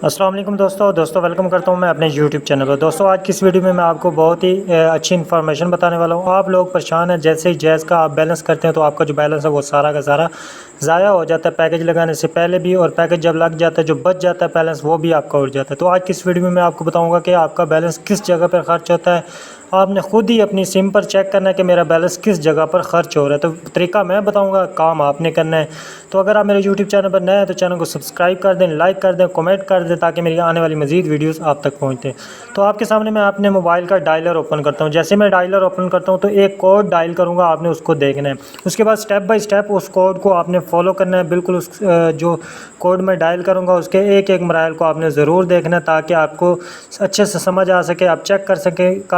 अस्सलाम वालेकुम दोस्तों वेलकम करता हूं मैं अपने YouTube चैनल पर। दोस्तों आज की इस वीडियो में मैं आपको बहुत ही अच्छी इन्फॉर्मेशन बताने वाला हूं। आप लोग परेशान हैं, जैसे ही जैज़ का आप बैलेंस करते हैं तो आपका जो बैलेंस है वो सारा का सारा ज़ाया हो जाता है पैकेज लगाने से पहले भी, और पैकेज जब लग जाता है जो बच जाता है बैलेंस वो भी आपका उड़ जाता है। तो आज की इस वीडियो में मैं आपको बताऊँगा कि आपका बैलेंस किस जगह पर खर्च होता है। आपने ख़ुद ही अपनी सिम पर चेक करना है कि मेरा बैलेंस किस जगह पर ख़र्च हो रहा है। तो तरीका मैं बताऊंगा, काम आपने करना है। तो अगर आप मेरे YouTube चैनल पर नए हैं तो चैनल को सब्सक्राइब कर दें, लाइक कर दें, कमेंट कर दें, ताकि मेरी आने वाली मज़ीद वीडियोस आप तक पहुंचें। तो आपके सामने मैं अपने मोबाइल का डायलर ओपन करता हूं। जैसे मैं डायलर ओपन करता हूं तो एक कोड डायल करूँगा, आपने उसको देखना है। उसके बाद स्टेप बाय स्टेप उस कोड को आपने फॉलो करना है। बिल्कुल उस जो कोड मैं डायल करूँगा उसके एक एक मराइल को आपने ज़रूर देखना है, ताकि आपको अच्छे से समझ आ सके, आप चेक कर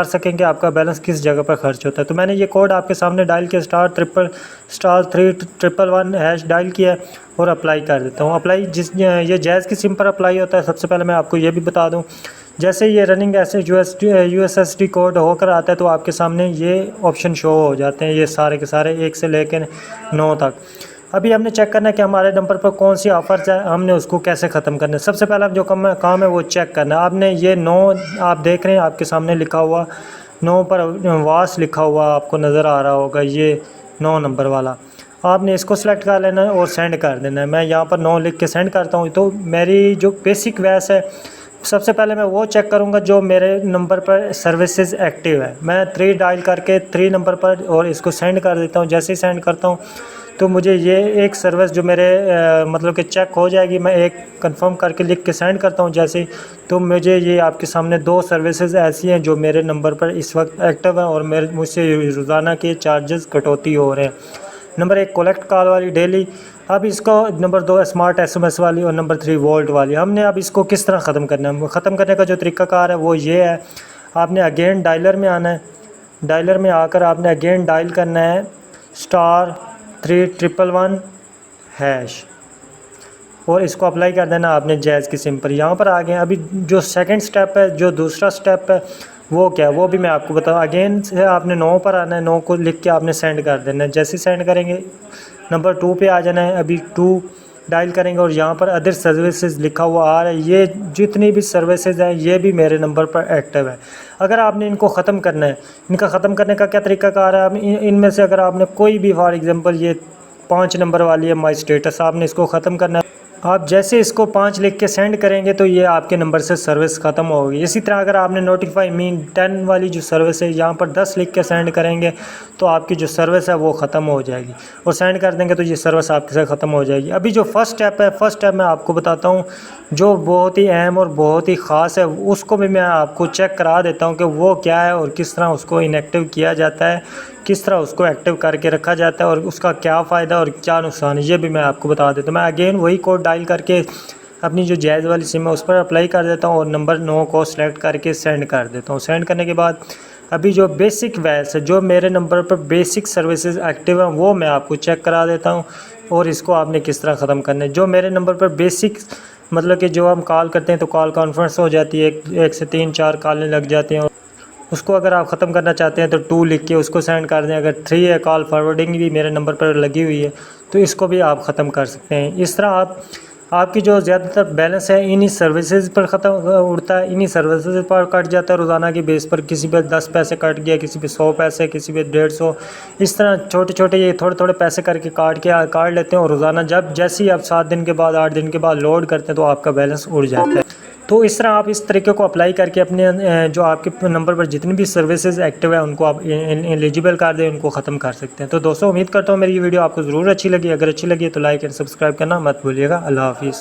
सकें कि आपका बैलेंस किस जगह पर खर्च होता है। तो मैंने ये कोड आपके सामने डायल किया, *311# डायल किया है और अप्लाई कर देता हूँ। अप्लाई ये जैज़ की सिम पर अप्लाई होता है। सबसे पहले मैं आपको ये भी बता दूँ, जैसे ये रनिंग ऐसे USSD कोड होकर आता है तो आपके सामने ये ऑप्शन शो हो जाते हैं, ये सारे के सारे 1 से लेकर 9 तक। अभी हमने चेक करना है कि हमारे नंबर पर कौन सी ऑफ़र्स है, हमने उसको कैसे ख़त्म करना है। सबसे पहला जो काम है वो चेक करना है। आपने ये 9 आप देख रहे हैं आपके सामने लिखा हुआ 9 पर वास लिखा हुआ आपको नज़र आ रहा होगा, ये 9 नंबर वाला। आपने इसको सेलेक्ट कर लेना है और सेंड कर देना है। मैं यहाँ पर 9 लिख के सेंड करता हूँ। तो मेरी जो बेसिक वैस है, सबसे पहले मैं वो चेक करूँगा जो मेरे नंबर पर सर्विसेज एक्टिव है। मैं 3 डायल करके 3 नंबर पर और इसको सेंड कर देता हूँ। जैसे ही सेंड करता हूँ तो मुझे ये एक सर्विस जो मेरे मतलब कि चेक हो जाएगी। मैं एक कंफर्म करके लिख के सेंड करता हूँ जैसे ही, तो मुझे ये आपके सामने 2 सर्विसेज ऐसी हैं जो मेरे नंबर पर इस वक्त एक्टिव हैं और मुझसे रोज़ाना के चार्जेस कटौती हो रहे हैं। नंबर 1 कलेक्ट कॉल वाली डेली, अब इसको नंबर 2 स्मार्ट SMS वाली, और नंबर 3 वोल्ट वाली। हमने अब इसको किस तरह ख़त्म करना है, ख़त्म करने का जो तरीक़ाकार है वो ये है। आपने अगेन डायलर में आना है। डायलर में आकर आपने अगेन डायल करना है *311# और इसको अप्लाई कर देना आपने जैज़ की सिम पर। यहाँ पर आ गए। अभी जो सेकंड स्टेप है, जो दूसरा स्टेप है वो क्या है वो भी मैं आपको बताऊँ। अगेन से आपने 9 पर आना है, 9 को लिख के आपने सेंड कर देना है। जैसे सेंड करेंगे नंबर 2 पे आ जाना है। अभी 2 डायल करेंगे और यहाँ पर अदर सर्विसेज लिखा हुआ आ रहा है। ये जितनी भी सर्विसेज हैं ये भी मेरे नंबर पर एक्टिव है। अगर आपने इनको ख़त्म करना है, इनका ख़त्म करने का क्या तरीक़ाकार है, इनमें से अगर आपने कोई भी, फॉर एग्ज़ाम्पल ये 5 नंबर वाली है माई स्टेटस, आपने इसको ख़त्म करना है। आप जैसे इसको 5 लिख के सेंड करेंगे तो ये आपके नंबर से सर्विस ख़त्म होगी। इसी तरह अगर आपने नोटिफाई मी 10 वाली जो सर्विस है, यहाँ पर 10 लिख के सेंड करेंगे तो आपकी जो सर्विस है वो ख़त्म हो जाएगी, और सेंड कर देंगे तो ये सर्विस आपके से ख़त्म हो जाएगी। अभी जो फर्स्ट स्टेप है, फर्स्ट स्टेप मैं आपको बताता हूँ जो बहुत ही अहम और बहुत ही ख़ास है। उसको भी मैं आपको चेक करा देता हूँ कि वो क्या है और किस तरह उसको इनएक्टिव किया जाता है, किस तरह उसको एक्टिव करके रखा जाता है और उसका क्या फ़ायदा और क्या नुकसान है, ये भी मैं आपको बता देता हूँ। मैं अगेन वही कोड डायल करके अपनी जो जैज़ वाली सिम है उस पर अप्लाई कर देता हूँ और नंबर 9 को सिलेक्ट करके सेंड कर देता हूँ। सेंड करने के बाद अभी जो बेसिक वैस है, जो मेरे नंबर पर बेसिक सर्विसेज एक्टिव हैं वो मैं आपको चेक करा देता हूँ और इसको आपने किस तरह ख़त्म करना है। जो मेरे नंबर पर बेसिक मतलब कि जो हम कॉल करते हैं तो कॉल कॉन्फ्रेंस हो जाती है, 1 से 3-4 कॉलें लग जाती हैं। उसको अगर आप ख़त्म करना चाहते हैं तो 2 लिख के उसको सेंड कर दें। अगर 3 है, कॉल फॉरवर्डिंग भी मेरे नंबर पर लगी हुई है तो इसको भी आप ख़त्म कर सकते हैं। इस तरह आपकी जो ज़्यादातर बैलेंस है इन्हीं सर्विसेज पर ख़त्म उड़ता है, इन्हीं सर्विसेज पर कट जाता है रोज़ाना की बेस पर। किसी पे 10 पैसे कट गया, किसी पे 100 पैसे, किसी पे 150, इस तरह छोटे छोटे ये थोड़े थोड़े पैसे करके काट लेते हैं। और रोज़ाना जैसे ही आप 7 दिन के बाद 8 दिन के बाद लोड करते हैं तो आपका बैलेंस उड़ जाता है। तो इस तरह आप इस तरीके को अप्लाई करके अपने जो आपके नंबर पर जितनी भी सर्विसेज एक्टिव है उनको आप एलिजिबल कर दें, उनको ख़त्म कर सकते हैं। तो दोस्तों उम्मीद करता हूँ मेरी ये वीडियो आपको ज़रूर अच्छी लगी। अगर अच्छी लगी तो लाइक एंड सब्सक्राइब करना मत भूलिएगा। अल्लाह हाफिज़।